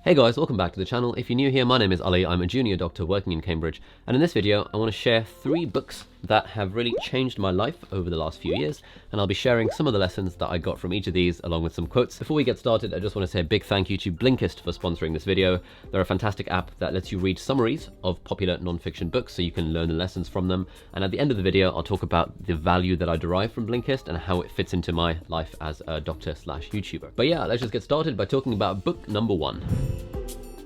Hey guys, welcome back to the channel. If you're new here, my name is Ali. I'm a junior doctor working in Cambridge, and in this video I want to share 3 books that have really changed my life over the last few years, and I'll be sharing some of the lessons that I got from each of these along with some quotes. Before we get started, I just want to say a big thank you to Blinkist for sponsoring this video. They're a fantastic app that lets you read summaries of popular non-fiction books so you can learn the lessons from them, and at the end of the video I'll talk about the value that I derive from Blinkist and how it fits into my life as a doctor/YouTuber. But yeah, let's just get started by talking about book number 1.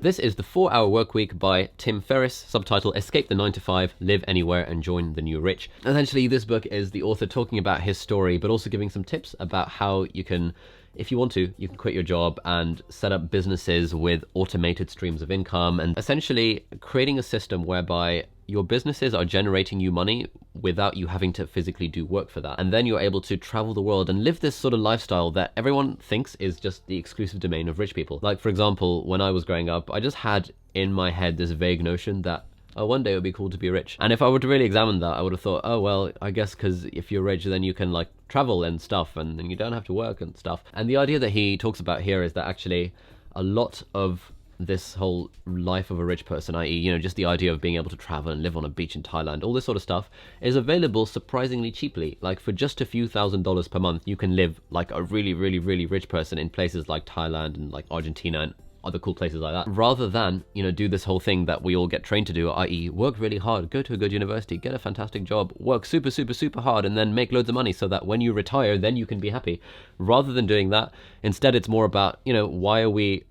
This is The 4-Hour Workweek by Tim Ferriss, subtitle Escape the 9-to-5, Live Anywhere and Join the New Rich. Essentially, this book is the author talking about his story, but also giving some tips about how you can, if you want to, you can quit your job and set up businesses with automated streams of income, and essentially creating a system whereby your businesses are generating you money without you having to physically do work for that. And then you're able to travel the world and live this sort of lifestyle that everyone thinks is just the exclusive domain of rich people. Like, for example, when I was growing up, I just had in my head this vague notion that, oh, one day it would be cool to be rich. And if I were to really examine that, I would have thought, oh, well, I guess because if you're rich, then you can like travel and stuff, and you don't have to work and stuff. And the idea that he talks about here is that actually a lot of this whole life of a rich person, i.e., you know, just the idea of being able to travel and live on a beach in Thailand, all this sort of stuff is available surprisingly cheaply. Like, for just a few $1,000s per month, you can live like a really, really, really rich person in places like Thailand and like Argentina and other cool places like that, rather than, you know, do this whole thing that we all get trained to do, i.e. work really hard, go to a good university, get a fantastic job, work super, super, super hard, and then make loads of money so that when you retire, then you can be happy. Rather than doing that, instead it's more about, you know, why are we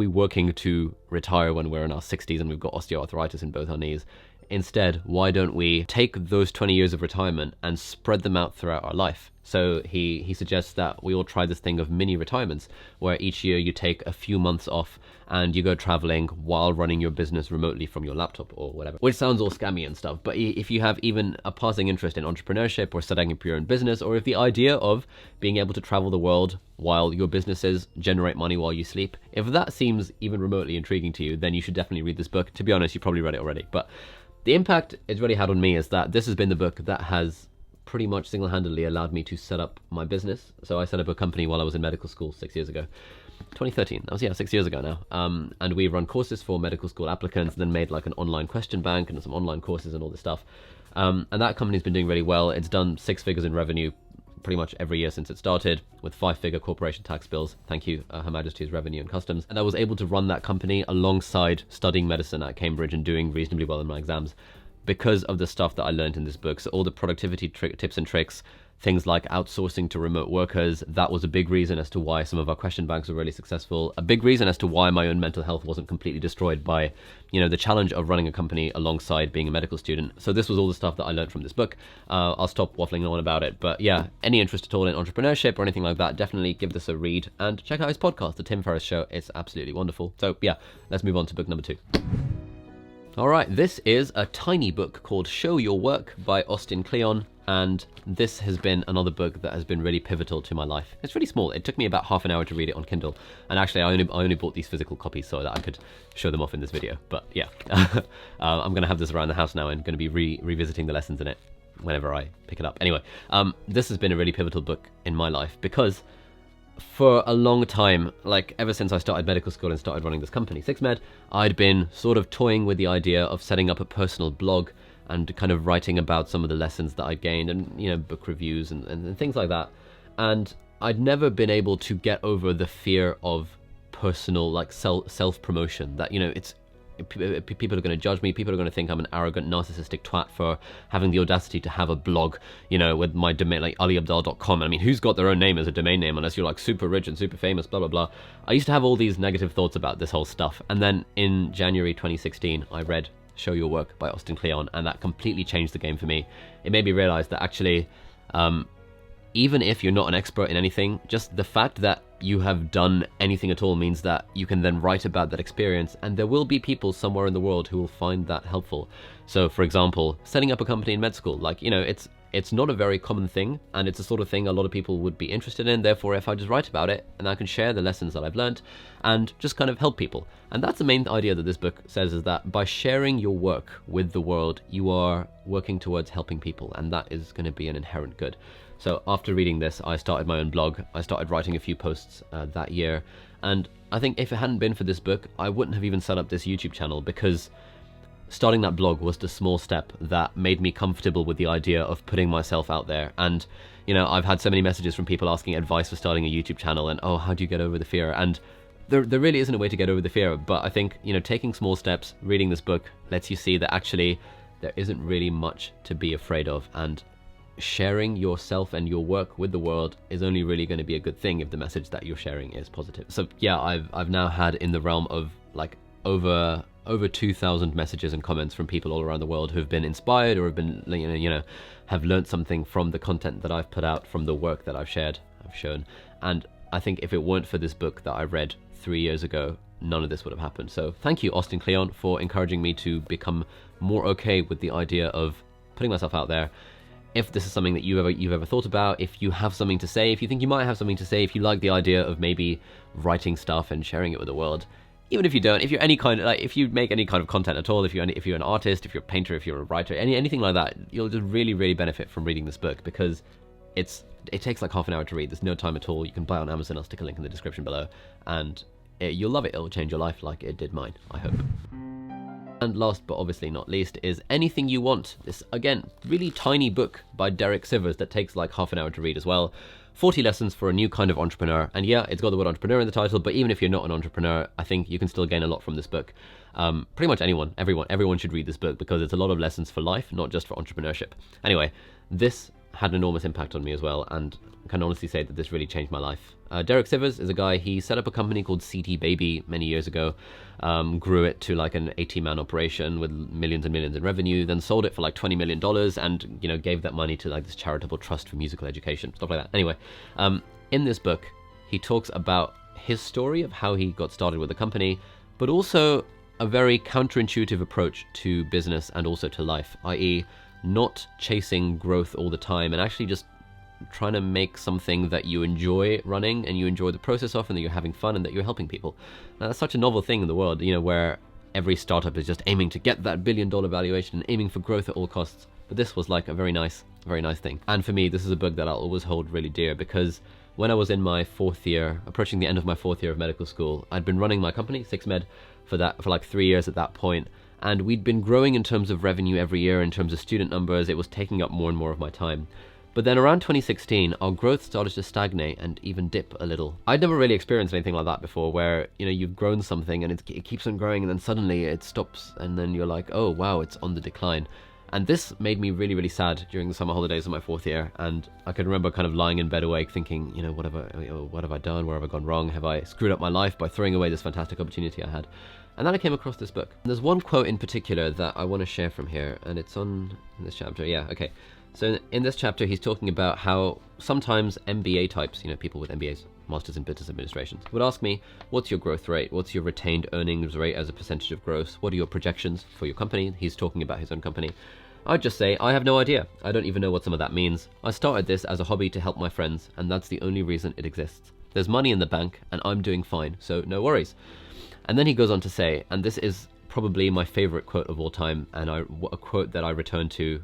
working to retire when we're in our 60s and we've got osteoarthritis in both our knees? Instead, why don't we take those 20 years of retirement and spread them out throughout our life? So he suggests that we all try this thing of mini retirements, where each year you take a few months off and you go traveling while running your business remotely from your laptop or whatever. Which sounds all scammy and stuff, but if you have even a passing interest in entrepreneurship or setting up your own business, or if the idea of being able to travel the world while your businesses generate money while you sleep, if that seems even remotely intriguing to you, then you should definitely read this book. To be honest, you probably read it already, but the impact it's really had on me is that this has been the book that has pretty much single-handedly allowed me to set up my business. So I set up a company while I was in medical school 6 years ago. 2013, that was, yeah, 6 years ago now. And we run courses for medical school applicants, and then made like an online question bank and some online courses and all this stuff. And that company's been doing really well. It's done 6 figures in revenue pretty much every year since it started, with 5-figure corporation tax bills. Thank you, Her Majesty's Revenue and Customs. And I was able to run that company alongside studying medicine at Cambridge and doing reasonably well in my exams because of the stuff that I learned in this book. So all the productivity tips and tricks, things like outsourcing to remote workers, that was a big reason as to why some of our question banks were really successful. A big reason as to why my own mental health wasn't completely destroyed by, you know, the challenge of running a company alongside being a medical student. So this was all the stuff that I learned from this book. I'll stop waffling on about it, but yeah, any interest at all in entrepreneurship or anything like that, definitely give this a read and check out his podcast, The Tim Ferriss Show. It's absolutely wonderful. So yeah, let's move on to book number 2. Alright, this is a tiny book called Show Your Work by Kleon, and this has been another book that has been really pivotal to my life. It's really small. It took me about half an hour to read it on Kindle, and actually I only bought these physical copies so that I could show them off in this video. But yeah, I'm going to have this around the house now and going to be revisiting the lessons in it whenever I pick it up. Anyway, this has been a really pivotal book in my life because for a long time, like ever since I started medical school and started running this company, 6Med, I'd been sort of toying with the idea of setting up a personal blog and kind of writing about some of the lessons that I gained and, you know, book reviews and things like that. And I'd never been able to get over the fear of personal, like self-promotion, that, you know, it's people are going to judge me, people are going to think I'm an arrogant, narcissistic twat for having the audacity to have a blog, you know, with my domain, like aliabdaal.com. I mean, who's got their own name as a domain name unless you're like super rich and super famous, blah, blah, blah. I used to have all these negative thoughts about this whole stuff. And then in January 2016, I read Show Your Work by Kleon, and that completely changed the game for me. It made me realize that actually, even if you're not an expert in anything, just the fact that you have done anything at all means that you can then write about that experience, and there will be people somewhere in the world who will find that helpful. So for example, setting up a company in med school, like, you know, it's not a very common thing, and it's the sort of thing a lot of people would be interested in. Therefore, if I just write about it and I can share the lessons that I've learned and just kind of help people. And that's the main idea that this book says, is that by sharing your work with the world, you are working towards helping people, and that is going to be an inherent good. So after reading this, I started my own blog. I started writing a few posts that year, And I think if it hadn't been for this book, I wouldn't have even set up this YouTube channel, because starting that blog was the small step that made me comfortable with the idea of putting myself out there. And, you know, I've had so many messages from people asking advice for starting a YouTube channel, and, oh, how do you get over the fear? And there really isn't a way to get over the fear, but I think, you know, taking small steps, reading this book, lets you see that actually there isn't really much to be afraid of, and sharing yourself and your work with the world is only really going to be a good thing if the message that you're sharing is positive. So yeah, I've now had in the realm of like over 2,000 messages and comments from people all around the world who've been inspired or have been, you know, have learned something from the content that I've put out, from the work that I've shown. And I think if it weren't for this book that I read 3 years ago, none of this would have happened. So thank you, Austin Kleon, for encouraging me to become more okay with the idea of putting myself out there. If this is something that you've ever thought about, if you have something to say, if you think you might have something to say, if you like the idea of maybe writing stuff and sharing it with the world, even if you don't, if you're any kind of, like, if you make any kind of content at all, if you're an artist, if you're a painter, if you're a writer, anything like that, you'll just really benefit from reading this book, because it takes like half an hour to read. There's no time at all. You can buy it on Amazon. I'll stick a link in the description below, and you'll love it. It'll change your life like it did mine, I hope. And last but obviously not least is Anything You Want. This, again, really tiny book by Derek Sivers that takes like half an hour to read as well. 40 lessons for a new kind of entrepreneur. And yeah, it's got the word entrepreneur in the title, but even if you're not an entrepreneur, I think you can still gain a lot from this book. Pretty much everyone should read this book, because it's a lot of lessons for life, not just for entrepreneurship. Anyway, this had an enormous impact on me as well, and I can honestly say that this really changed my life. Derek Sivers is a guy, he set up a company called CT Baby many years ago, grew it to like an 80-man operation with millions and millions in revenue, then sold it for like $20 million, and, you know, gave that money to like this charitable trust for musical education, stuff like that. Anyway, in this book, he talks about his story of how he got started with the company, but also a very counterintuitive approach to business and also to life, i.e., not chasing growth all the time, and actually just trying to make something that you enjoy running and you enjoy the process of, and that you're having fun and that you're helping people. Now, that's such a novel thing in the world, you know, where every startup is just aiming to get that $1 billion valuation and aiming for growth at all costs. But this was like a very nice thing. And for me, this is a book that I'll always hold really dear, because when I was in my 4th year, approaching the end of my 4th year of medical school, I'd been running my company, 6med, for like 3 years at that point. And we'd been growing in terms of revenue every year, in terms of student numbers. It was taking up more and more of my time. But then around 2016, our growth started to stagnate and even dip a little. I'd never really experienced anything like that before, where, you know, you've grown something and it keeps on growing, and then suddenly it stops, and then you're like, oh wow, it's on the decline. And this made me really sad during the summer holidays of my 4th year. And I can remember kind of lying in bed awake thinking, you know, what have I done? Where have I gone wrong? Have I screwed up my life by throwing away this fantastic opportunity I had? And then I came across this book. And there's one quote in particular that I want to share from here, and it's in this chapter. Yeah, okay. So in this chapter, he's talking about how sometimes MBA types, you know, people with MBAs, Masters in Business Administration, would ask me, what's your growth rate? What's your retained earnings rate as a percentage of gross? What are your projections for your company? He's talking about his own company. I'd just say, I have no idea. I don't even know what some of that means. I started this as a hobby to help my friends, and that's the only reason it exists. There's money in the bank, and I'm doing fine, so no worries. And then he goes on to say, and this is probably my favorite quote of all time, and a quote that I return to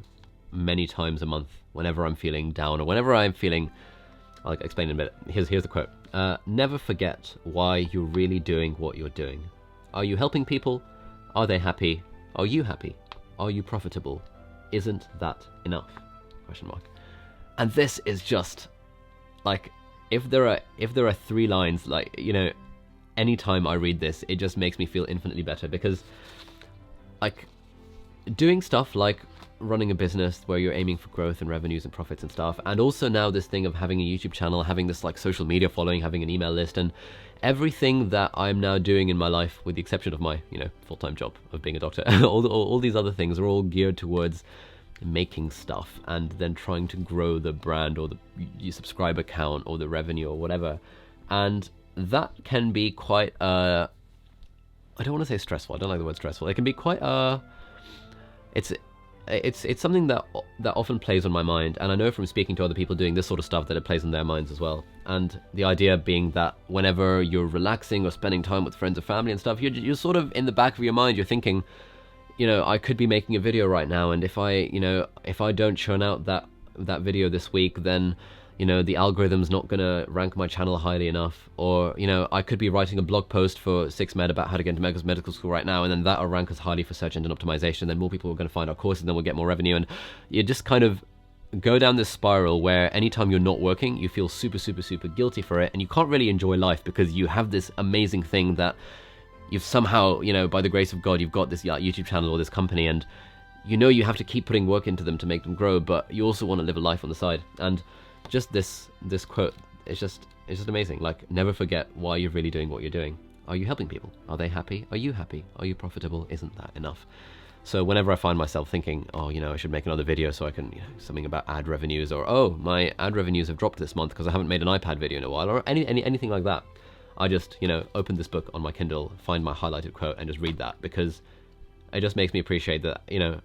many times a month whenever I'm feeling down, or whenever I'm feeling, I'll explain in a minute. Here's the quote. Never forget why you're really doing what you're doing. Are you helping people? Are they happy? Are you happy? Are you profitable? Isn't that enough? Question mark. And this is just like, if there are 3 lines, like, you know, anytime I read this, it just makes me feel infinitely better, because like doing stuff like running a business where you're aiming for growth and revenues and profits and stuff, and also now this thing of having a YouTube channel, having this like social media following, having an email list, and everything that I'm now doing in my life, with the exception of my, you know, full-time job of being a doctor, all these other things are all geared towards making stuff and then trying to grow the brand or the subscriber count or the revenue or whatever. And that can be quite I don't want to say stressful, I don't like the word stressful. It can be quite it's something that often plays on my mind, and I know from speaking to other people doing this sort of stuff that it plays on their minds as well. And the idea being that whenever you're relaxing or spending time with friends or family and stuff, you're sort of in the back of your mind, you're thinking, you know, I could be making a video right now, and if I don't churn out that video this week, then, you know, the algorithm's not going to rank my channel highly enough, or, you know, I could be writing a blog post for 6med about how to get into medical school right now, and then that'll rank us highly for search engine optimization, then more people are going to find our courses, and then we'll get more revenue, and you just kind of go down this spiral where anytime you're not working, you feel super, super, super guilty for it, and you can't really enjoy life because you have this amazing thing that you've somehow, you know, by the grace of God, you've got this YouTube channel or this company, and you know you have to keep putting work into them to make them grow, but you also want to live a life on the side. And just this quote, it's just amazing. Like, never forget why you're really doing what you're doing. Are you helping people? Are they happy? Are you happy? Are you profitable? Isn't that enough? So whenever I find myself thinking, oh, you know, I should make another video so I can, you know, something about ad revenues, or, oh, my ad revenues have dropped this month because I haven't made an iPad video in a while, or anything like that, I just, you know, open this book on my Kindle, find my highlighted quote, and just read that, because it just makes me appreciate that, you know,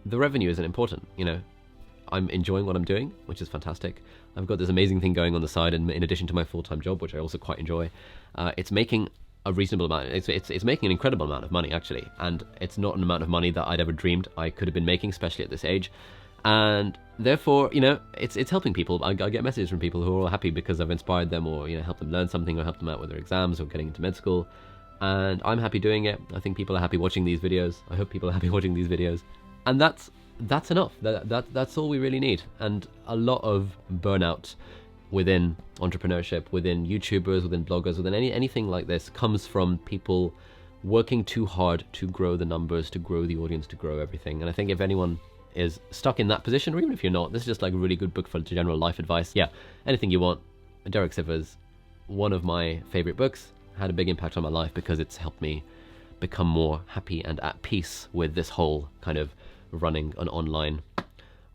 the revenue isn't important. You know, I'm enjoying what I'm doing, which is fantastic. I've got this amazing thing going on the side, and in addition to my full-time job, which I also quite enjoy, it's making a reasonable amount. It's making an incredible amount of money, actually, and it's not an amount of money that I'd ever dreamed I could have been making, especially at this age. And therefore, you know, it's helping people. I get messages from people who are all happy because I've inspired them, or, you know, helped them learn something, or helped them out with their exams, or getting into med school. And I'm happy doing it. I think people are happy watching these videos. I hope people are happy watching these videos. And that's enough. That's all we really need. And a lot of burnout within entrepreneurship, within YouTubers, within bloggers, within anything like this, comes from people working too hard to grow the numbers, to grow the audience, to grow everything. And I think if anyone is stuck in that position, or even if you're not, this is just like a really good book for general life advice. Yeah, anything you want. Derek Sivers, one of my favorite books, had a big impact on my life because it's helped me become more happy and at peace with this whole kind of running an online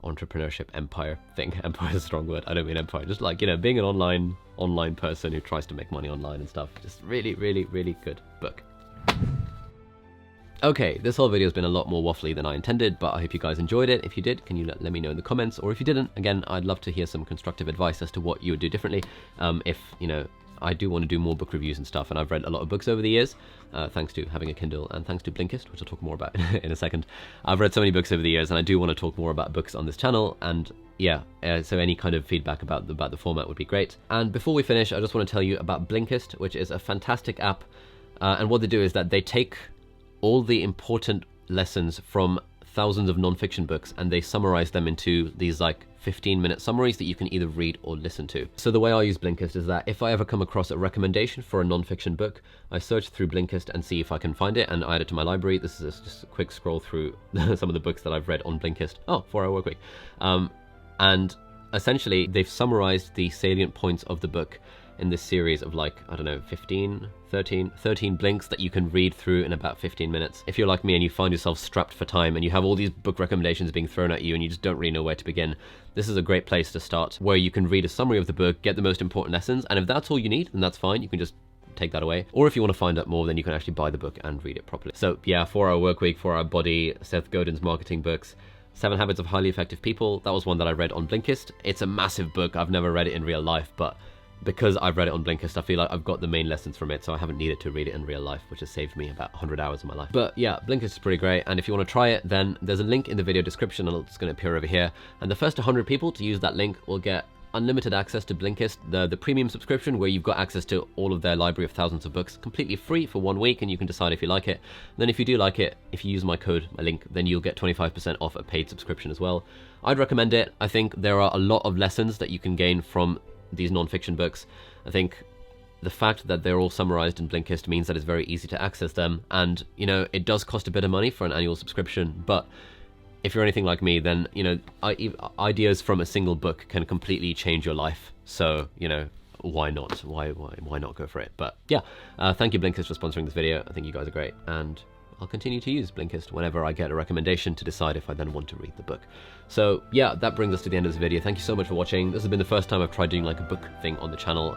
entrepreneurship empire thing. Empire is a strong word. I don't mean empire. Just like, you know, being an online person who tries to make money online and stuff. Just really, really, really good book. Okay, this whole video has been a lot more waffly than I intended, but I hope you guys enjoyed it. If you did, can you let me know in the comments? Or if you didn't, again, I'd love to hear some constructive advice as to what you would do differently. If, you know, I do want to do more book reviews and stuff, and I've read a lot of books over the years, thanks to having a Kindle and thanks to Blinkist, which I'll talk more about in a second. I've read so many books over the years, and I do want to talk more about books on this channel, and yeah, so any kind of feedback about the format would be great. And before we finish, I just want to tell you about Blinkist, which is a fantastic app, and what they do is that they take all the important lessons from thousands of non-fiction books, and they summarize them into these like 15-minute summaries that you can either read or listen to. So the way I use Blinkist is that if I ever come across a recommendation for a non-fiction book, I search through Blinkist and see if I can find it and add it to my library. This is just a quick scroll through some of the books that I've read on Blinkist. Oh, 4-Hour Workweek. And essentially they've summarized the salient points of the book in this series of like, I don't know, 13 blinks that you can read through in about 15 minutes. If you're like me and you find yourself strapped for time and you have all these book recommendations being thrown at you and you just don't really know where to begin, this is a great place to start, where you can read a summary of the book, get the most important lessons, and if that's all you need, then that's fine. You can just take that away. Or if you want to find out more, then you can actually buy the book and read it properly. So yeah, 4-Hour Workweek, 4-Hour Body, Seth Godin's marketing books, 7 Habits of Highly Effective People. That was one that I read on Blinkist. It's a massive book. I've never read it in real life, but because I've read it on Blinkist, I feel like I've got the main lessons from it, so I haven't needed to read it in real life, which has saved me about 100 hours of my life. But yeah, Blinkist is pretty great, and if you want to try it, then there's a link in the video description, and it's going to appear over here, and the first 100 people to use that link will get unlimited access to Blinkist, the premium subscription, where you've got access to all of their library of thousands of books, completely free for 1 week, and you can decide if you like it. And then if you do like it, if you use my link, then you'll get 25% off a paid subscription as well. I'd recommend it. I think there are a lot of lessons that you can gain from these non-fiction books. I think the fact that they're all summarized in Blinkist means that it's very easy to access them, and, you know, it does cost a bit of money for an annual subscription, but if you're anything like me, then, you know, ideas from a single book can completely change your life. So, you know, why not? Why not go for it? But yeah, thank you Blinkist for sponsoring this video. I think you guys are great, and I'll continue to use Blinkist whenever I get a recommendation to decide if I then want to read the book. So yeah, that brings us to the end of this video. Thank you so much for watching. This has been the first time I've tried doing like a book thing on the channel,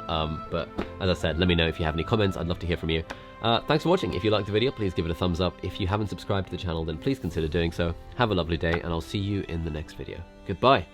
but as I said, let me know if you have any comments. I'd love to hear from you. Thanks for watching. If you liked the video, please give it a thumbs up. If you haven't subscribed to the channel, then please consider doing so. Have a lovely day, and I'll see you in the next video. Goodbye.